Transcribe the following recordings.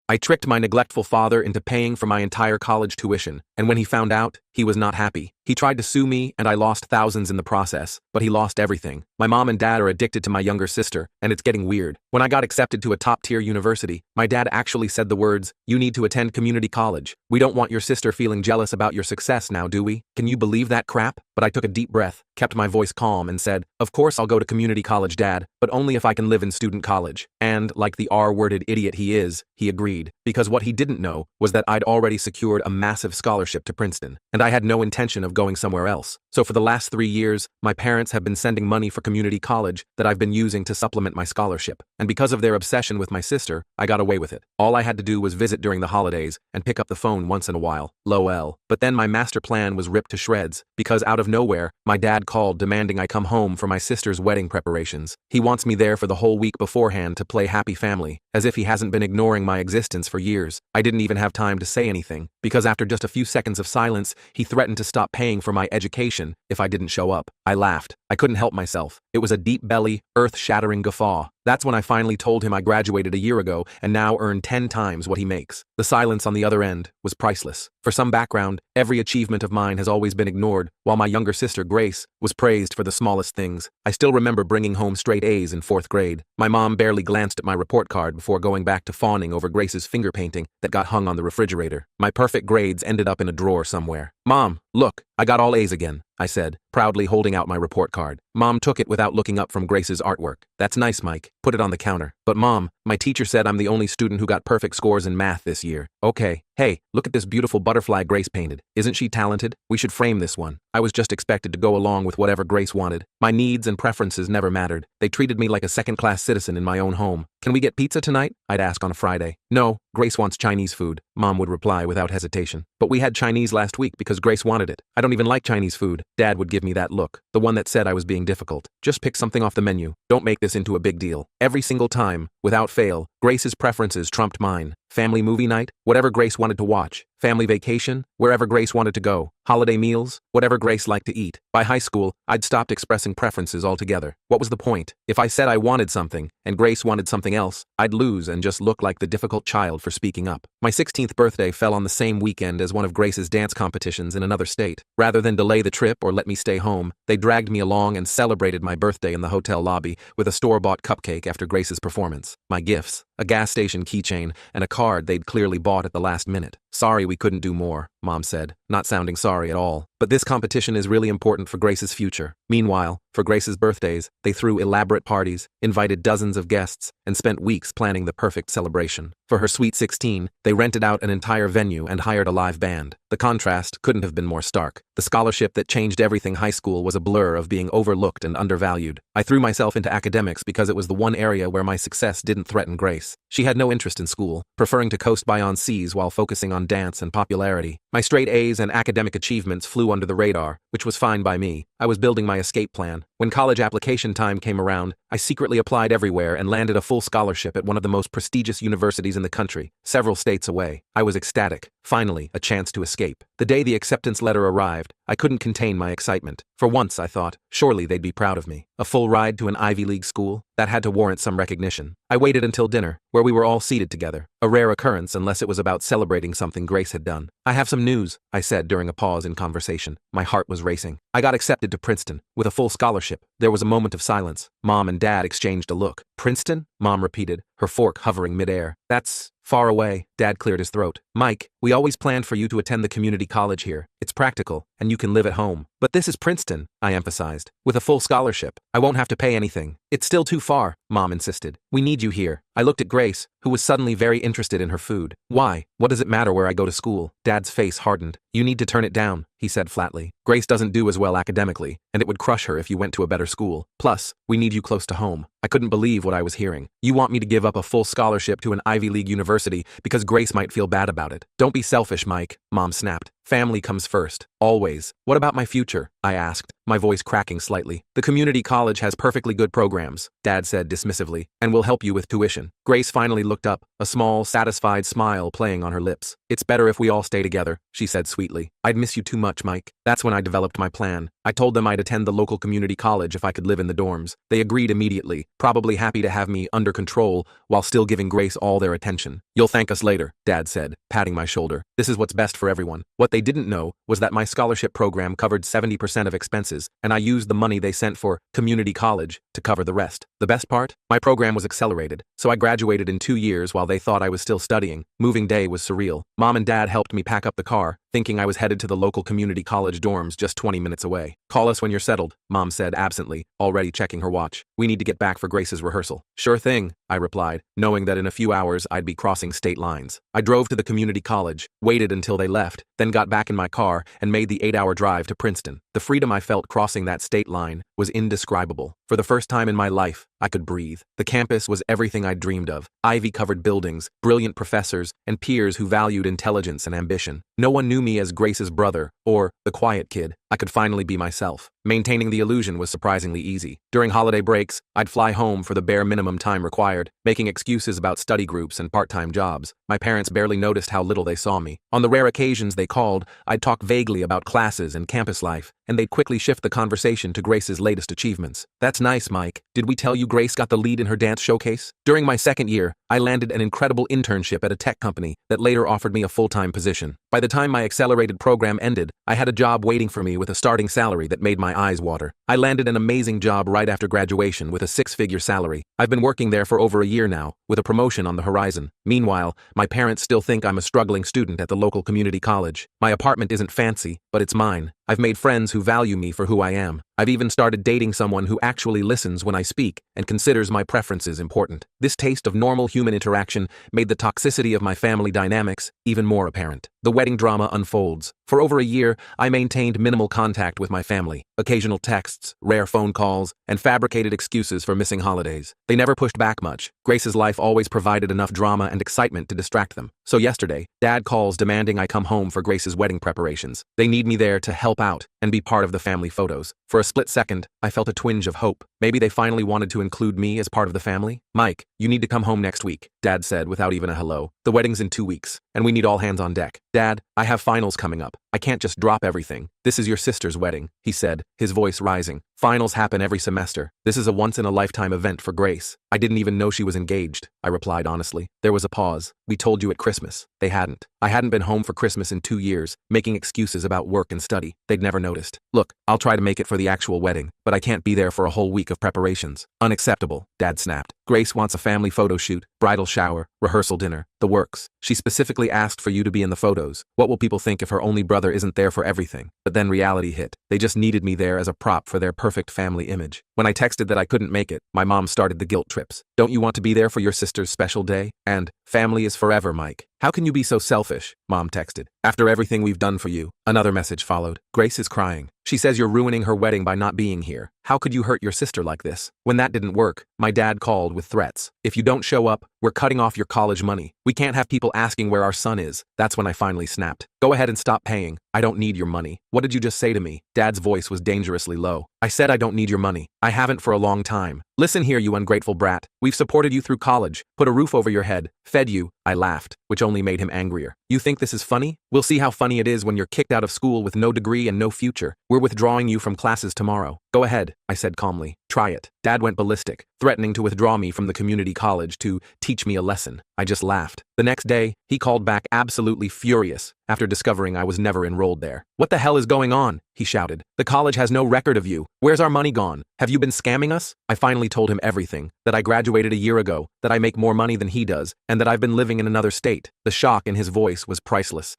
I tricked my neglectful father into paying for my entire college tuition, and when he found out, he was not happy. He tried to sue me, and I lost thousands in the process, but he lost everything. My mom and dad are addicted to my younger sister, and it's getting weird. When I got accepted to a top-tier university, my dad actually said the words, "You need to attend community college. We don't want your sister feeling jealous about your success now, do we?" Can you believe that crap? But I took a deep breath, kept my voice calm, and said, "Of course I'll go to community college, Dad, but only if I can live in student college." And, like the R-worded idiot he is, he agreed, because what he didn't know was that I'd already secured a massive scholarship to Princeton, and I had no intention of going somewhere else. So for the last 3 years, my parents have been sending money for community college that I've been using to supplement my scholarship, and because of their obsession with my sister, I got away with it. All I had to do was visit during the holidays and pick up the phone once in a while. Lol. But then my master plan was ripped to shreds, because out of nowhere, my dad called demanding I come home for my sister's wedding preparations. He wants me there for the whole week beforehand to play happy family, as if he hasn't been ignoring my existence for years. I didn't even have time to say anything, because after just a few seconds of silence, he threatened to stop paying for my education if I didn't show up. I laughed. I couldn't help myself. It was a deep-belly, earth-shattering guffaw. That's when I finally told him I graduated a year ago and now earn 10 times what he makes. The silence on the other end was priceless. For some background, every achievement of mine has always been ignored, while my younger sister, Grace, was praised for the smallest things. I still remember bringing home straight A's in 4th grade. My mom barely glanced at my report card before going back to fawning over Grace's finger painting that got hung on the refrigerator. My perfect grades ended up in a drawer somewhere. "Mom, look, I got all A's again," I said, proudly holding out my report card. Mom took it without looking up from Grace's artwork. "That's nice, Mike. Put it on the counter." "But Mom, my teacher said I'm the only student who got perfect scores in math this year." "Okay. Hey, look at this beautiful butterfly Grace painted. Isn't she talented? We should frame this one." I was just expected to go along with whatever Grace wanted. My needs and preferences never mattered. They treated me like a second-class citizen in my own home. "Can we get pizza tonight?" I'd ask on a Friday. "No, Grace wants Chinese food," Mom would reply without hesitation. "But we had Chinese last week because Grace wanted it." "I don't even like Chinese food." Dad would give me that look, the one that said I was being difficult. "Just pick something off the menu. Don't make this into a big deal." Every single time, without fail, Grace's preferences trumped mine. Family movie night, whatever Grace wanted to watch. Family vacation, wherever Grace wanted to go. Holiday meals, whatever Grace liked to eat. By high school, I'd stopped expressing preferences altogether. What was the point? If I said I wanted something, and Grace wanted something else, I'd lose and just look like the difficult child for speaking up. My 16th birthday fell on the same weekend as one of Grace's dance competitions in another state. Rather than delay the trip or let me stay home, they dragged me along and celebrated my birthday in the hotel lobby with a store-bought cupcake after Grace's performance. My gifts, a gas station keychain, and a card they'd clearly bought at the last minute. "Sorry we couldn't do more," Mom said, not sounding sorry at all. "But this competition is really important for Grace's future." Meanwhile, for Grace's birthdays, they threw elaborate parties, invited dozens of guests, and spent weeks planning the perfect celebration. For her sweet 16, they rented out an entire venue and hired a live band. The contrast couldn't have been more stark. The scholarship that changed everything high school was a blur of being overlooked and undervalued. I threw myself into academics because it was the one area where my success didn't threaten Grace. She had no interest in school, preferring to coast by on seas while focusing on dance and popularity. My straight A's and academic achievements flew under the radar, which was fine by me. I was building my escape plan. When college application time came around, I secretly applied everywhere and landed a full scholarship at one of the most prestigious universities in the country, several states away. I was ecstatic. Finally, a chance to escape. The day the acceptance letter arrived, I couldn't contain my excitement. For once, I thought, surely they'd be proud of me. A full ride to an Ivy League school? That had to warrant some recognition. I waited until dinner, where we were all seated together, a rare occurrence unless it was about celebrating something Grace had done. "I have some news," I said during a pause in conversation. My heart was racing. "I got accepted to Princeton, with a full scholarship." There was a moment of silence. Mom and Dad exchanged a look. "Princeton?" Mom repeated, her fork hovering midair. "That's far away." Dad cleared his throat. "Mike, we always planned for you to attend the community college here. It's practical, and you can live at home. But this is Princeton," I emphasized, "with a full scholarship. I won't have to pay anything." "It's still too far," Mom insisted. "We need you here." I looked at Grace, who was suddenly very interested in her food. "Why? What does it matter where I go to school?" Dad's face hardened. "You need to turn it down," he said flatly. "Grace doesn't do as well academically, and it would crush her if you went to a better school. Plus, we need you close to home." I couldn't believe what I was hearing. "You want me to give up a full scholarship to an Ivy League university because Grace might feel bad about it? Don't be selfish, Mike," Mom snapped. "Family comes first, always." "What about my future?" I asked, my voice cracking slightly. "The community college has perfectly good programs," Dad said dismissively, "and will help you with tuition." Grace finally looked up, a small, satisfied smile playing on her lips. "It's better if we all stay together," she said sweetly. "I'd miss you too much, Mike." That's when I developed my plan. I told them I'd attend the local community college if I could live in the dorms. They agreed immediately, probably happy to have me under control while still giving Grace all their attention. "You'll thank us later," Dad said, patting my shoulder. "This is what's best for everyone." What they didn't know was that my scholarship program covered 70% of expenses, and I used the money they sent for community college to cover the rest. The best part? My program was accelerated, so I graduated in 2 years while they thought I was still studying. Moving day was surreal. Mom and Dad helped me pack up the car, thinking I was headed to the local community college dorms just 20 minutes away. "Call us when you're settled," Mom said absently, already checking her watch. "We need to get back for Grace's rehearsal." "Sure thing," I replied, knowing that in a few hours I'd be crossing state lines. I drove to the community college, waited until they left, then got back in my car and made the 8-hour drive to Princeton. The freedom I felt crossing that state line was indescribable. For the first time in my life, I could breathe. The campus was everything I'd dreamed of: ivy-covered buildings, brilliant professors, and peers who valued intelligence and ambition. No one knew me as Grace's brother or the quiet kid. I could finally be myself. Maintaining the illusion was surprisingly easy. During holiday breaks, I'd fly home for the bare minimum time required, making excuses about study groups and part-time jobs. My parents barely noticed how little they saw me. On the rare occasions they called, I'd talk vaguely about classes and campus life, and they'd quickly shift the conversation to Grace's latest achievements. "That's nice, Mike. Did we tell you Grace got the lead in her dance showcase?" During my second year, I landed an incredible internship at a tech company that later offered me a full-time position. By the time my accelerated program ended, I had a job waiting for me with a starting salary that made my eyes water. I landed an amazing job right after graduation with a 6-figure salary. I've been working there for over a year now, with a promotion on the horizon. Meanwhile, my parents still think I'm a struggling student at the local community college. My apartment isn't fancy, but it's mine. I've made friends who value me for who I am. I've even started dating someone who actually listens when I speak and considers my preferences important. This taste of normal human interaction made the toxicity of my family dynamics even more apparent. The wedding drama unfolds. For over a year, I maintained minimal contact with my family. Occasional texts, rare phone calls, and fabricated excuses for missing holidays. They never pushed back much. Grace's life always provided enough drama and excitement to distract them. So yesterday, Dad calls demanding I come home for Grace's wedding preparations. They need me there to help out and be part of the family photos. For a split second, I felt a twinge of hope. Maybe they finally wanted to include me as part of the family? "Mike, you need to come home next week," Dad said without even a hello. "The wedding's in 2 weeks, and we need all hands on deck." "Dad, I have finals coming up. I can't just drop everything." "This is your sister's wedding," he said, his voice rising. "Finals happen every semester. This is a once-in-a-lifetime event for Grace." "I didn't even know she was engaged," I replied honestly. There was a pause. "We told you at Christmas." They hadn't. I hadn't been home for Christmas in 2 years, making excuses about work and study. They'd never noticed. "Look, I'll try to make it for the actual wedding, but I can't be there for a whole week of preparations." "Unacceptable," Dad snapped. "Grace wants a family photo shoot, bridal shower, rehearsal dinner, the works. She specifically asked for you to be in the photos. What will people think if her only brother isn't there for everything?" But then reality hit. They just needed me there as a prop for their perfect family image. When I texted that I couldn't make it, my mom started the guilt trips. "Don't you want to be there for your sister's special day?" And, "Family is forever, Mike. How can you be so selfish?" Mom texted. "After everything we've done for you." Another message followed. "Grace is crying. She says you're ruining her wedding by not being here. How could you hurt your sister like this?" When that didn't work, my dad called with threats. "If you don't show up, we're cutting off your college money. We can't have people asking where our son is." That's when I finally snapped. "Go ahead and stop paying. I don't need your money." "What did you just say to me?" Dad's voice was dangerously low. "I said I don't need your money. I haven't for a long time. Listen here, you ungrateful brat. We've supported you through college, put a roof over your head, fed you." I laughed, which only made him angrier. "You think this is funny? We'll see how funny it is when you're kicked out of school with no degree and no future. We're withdrawing you from classes tomorrow." "Go ahead," I said calmly. "Try it." Dad went ballistic, threatening to withdraw me from the community college to teach me a lesson. I just laughed. The next day, he called back absolutely furious after discovering I was never enrolled there. "What the hell is going on?" he shouted. "The college has no record of you. Where's our money gone? Have you been scamming us?" I finally told him everything, that I graduated a year ago, that I make more money than he does, and that I've been living in another state. The shock in his voice was priceless.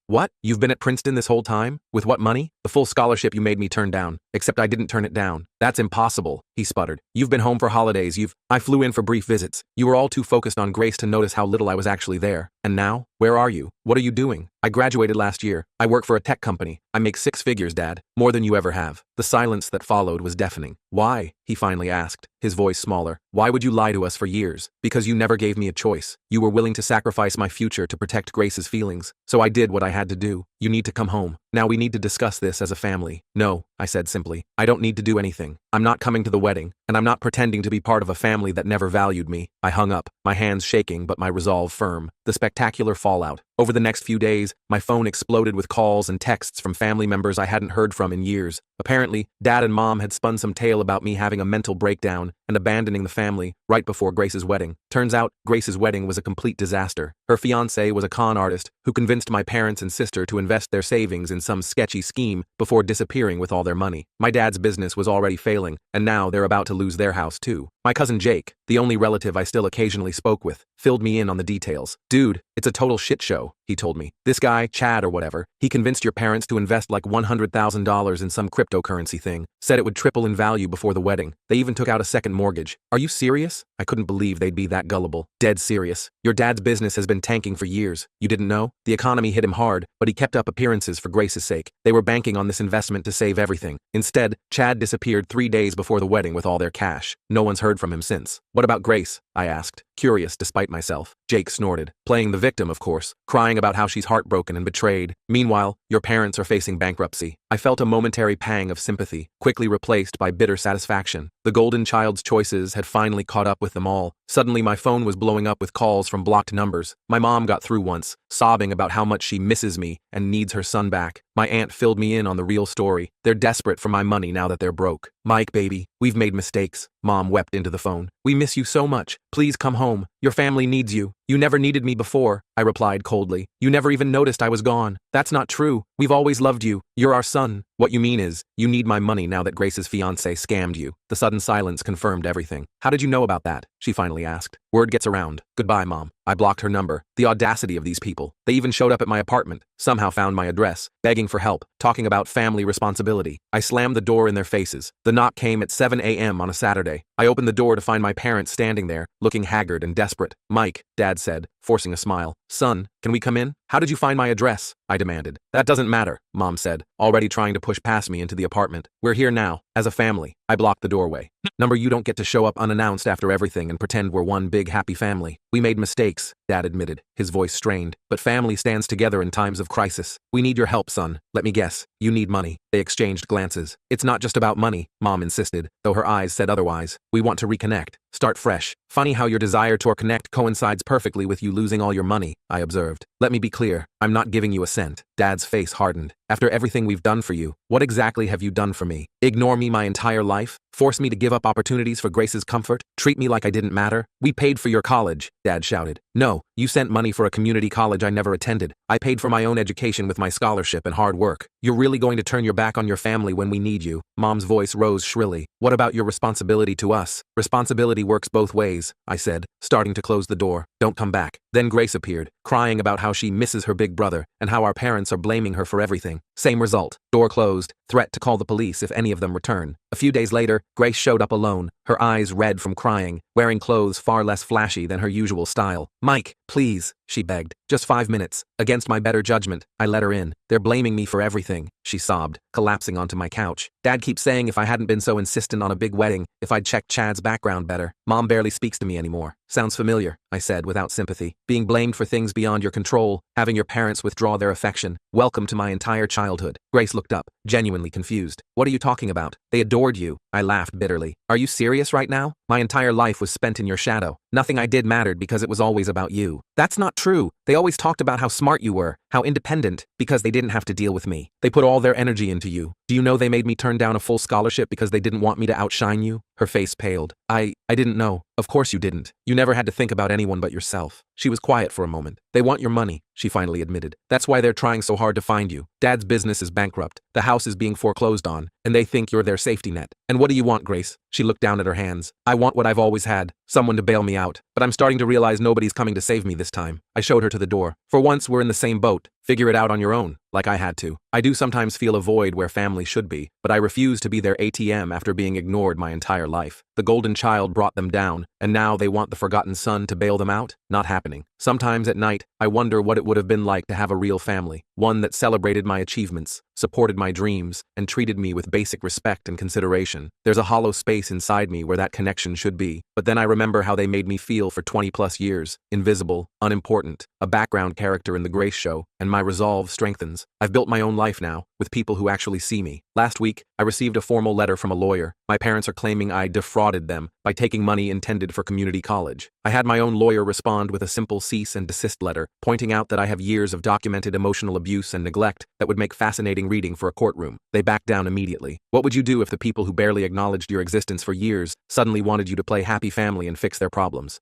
What? You've been at Princeton this whole time? With what money?" "The full scholarship you made me turn down, except I didn't turn it down." "That's impossible," he sputtered. "You've been home for holidays, I flew in for brief visits. You were all too focused on Grace to notice how little I was actually there. And now? Where are you? What are you doing?" "I graduated last year. I work for a tech company. I make 6 figures, Dad. More than you ever have." The silence that followed was deafening. "Why?" he finally asked, his voice smaller. "Why would you lie to us for years?" "Because you never gave me a choice. You were willing to sacrifice my future to protect Grace's feelings. So I did what I had to do. You need to come home. Now we need to discuss this as a family." "No," I said simply. "I don't need to do anything. I'm not coming to the wedding, and I'm not pretending to be part of a family that never valued me." I hung up, my hands shaking but my resolve firm. The spectacular fallout. Over the next few days, my phone exploded with calls and texts from family members I hadn't heard from in years. Apparently, Dad and Mom had spun some tale about me having a mental breakdown and abandoning the family right before Grace's wedding. Turns out, Grace's wedding was a complete disaster. Her fiancé was a con artist who convinced my parents and sister to invest their savings in some sketchy scheme before disappearing with all their money. My dad's business was already failing, and now they're about to lose their house too. My cousin Jake, the only relative I still occasionally spoke with, filled me in on the details. "Dude, it's a total shit show," he told me. "This guy, Chad or whatever, he convinced your parents to invest like $100,000 in some cryptocurrency thing, said it would triple in value before the wedding. They even took out a second mortgage. Are you serious?" I couldn't believe they'd be that gullible. "Dead serious. Your dad's business has been tanking for years. You didn't know? The economy hit him hard, but he kept up appearances for Grace's sake. They were banking on this investment to save everything. Instead, Chad disappeared 3 days before the wedding with all their cash. No one's heard from him since." "What about Grace?" I asked, curious despite myself. Jake snorted, playing the victim, of course, crying about how she's heartbroken and betrayed. "Meanwhile, your parents are facing bankruptcy." I felt a momentary pang of sympathy, quickly replaced by bitter satisfaction. The golden child's choices had finally caught up with them all. Suddenly my phone was blowing up with calls from blocked numbers. My mom got through once, sobbing about how much she misses me and needs her son back. My aunt filled me in on the real story. "They're desperate for my money now that they're broke. Mike, baby, we've made mistakes." Mom wept into the phone. "We miss you so much. Please come home. Your family needs you." "You never needed me before," I replied coldly. "You never even noticed I was gone." "That's not true. We've always loved you. You're our son." "What you mean is, you need my money now that Grace's fiancé scammed you." The sudden silence confirmed everything. "How did you know about that?" she finally asked. "Word gets around. Goodbye, Mom." I blocked her number. The audacity of these people. They even showed up at my apartment, somehow found my address, begging for help, talking about family responsibility. I slammed the door in their faces. The knock came at 7 a.m. on a Saturday. I opened the door to find my parents standing there, looking haggard and desperate. "Mike," Dad said, forcing a smile. "Son, can we come in?" "How did you find my address?" I demanded. "That doesn't matter," Mom said, already trying to push past me into the apartment. "We're here now, as a family." I blocked the doorway. "Number, you don't get to show up unannounced after everything and pretend we're one big happy family. We made mistakes," Dad admitted, his voice strained. "But family stands together in times of crisis. We need your help, son. Let me guess, you need money." They exchanged glances. "It's not just about money," Mom insisted, though her eyes said otherwise. "We want to reconnect. Start fresh." "Funny how your desire to reconnect coincides perfectly with you losing all your money," I observed. "Let me be clear. I'm not giving you a cent." Dad's face hardened. "After everything we've done for you, what exactly have you done for me? Ignore me my entire life? Force me to give up opportunities for Grace's comfort? Treat me like I didn't matter? We paid for your college," Dad shouted. "No, you sent money for a community college I never attended. I paid for my own education with my scholarship and hard work. You're really going to turn your back on your family when we need you?" Mom's voice rose shrilly. "What about your responsibility to us?" "Responsibility works both ways," I said, starting to close the door. "Don't come back." Then Grace appeared, crying about how she misses her big brother and how our parents are blaming her for everything. Same result. Door closed, threat to call the police if any of them return. A few days later, Grace showed up alone, her eyes red from crying, wearing clothes far less flashy than her usual style. "Mike, please," she begged. "Just 5 minutes." Against my better judgment, I let her in. "They're blaming me for everything," she sobbed, collapsing onto my couch. "Dad keeps saying if I hadn't been so insistent on a big wedding, if I'd checked Chad's background better." Mom barely speaks to me anymore. "Sounds familiar," I said without sympathy. "Being blamed for things beyond your control, having your parents withdraw their affection. Welcome to my entire childhood." Grace looked up, genuinely confused. "What are you talking about? They adored you." I laughed bitterly. "Are you serious right now? My entire life was spent in your shadow. Nothing I did mattered because it was always about you." "That's not true. They always talked about how smart you were, how independent, because they didn't have to deal with me. They put all their energy into you. Do you know they made me turn down a full scholarship because they didn't want me to outshine you?" Her face paled. I didn't know." "Of course you didn't. You never had to think about anyone but yourself." She was quiet for a moment. "They want your money," she finally admitted. "That's why they're trying so hard to find you. Dad's business is bankrupt. The house is being foreclosed on, and they think you're their safety net." "And what do you want, Grace?" She looked down at her hands. "I want what I've always had, someone to bail me out. But I'm starting to realize nobody's coming to save me this time." I showed her to the door. "For once, we're in the same boat. Figure it out on your own, like I had to." I do sometimes feel a void where family should be, but I refuse to be their ATM after being ignored my entire life. The golden child brought them down, and now they want the forgotten son to bail them out? Not happening. Sometimes at night, I wonder what it would have been like to have a real family, one that celebrated my achievements, supported my dreams, and treated me with basic respect and consideration. There's a hollow space inside me where that connection should be, but then I remember how they made me feel for 20+ years, invisible, unimportant, a background character in the Grace show, and my resolve strengthens. I've built my own life now, with people who actually see me, Last week, I received a formal letter from a lawyer. My parents are claiming I defrauded them by taking money intended for community college. I had my own lawyer respond with a simple cease and desist letter, pointing out that I have years of documented emotional abuse and neglect that would make fascinating reading for a courtroom. They backed down immediately. What would you do if the people who barely acknowledged your existence for years suddenly wanted you to play happy family and fix their problems?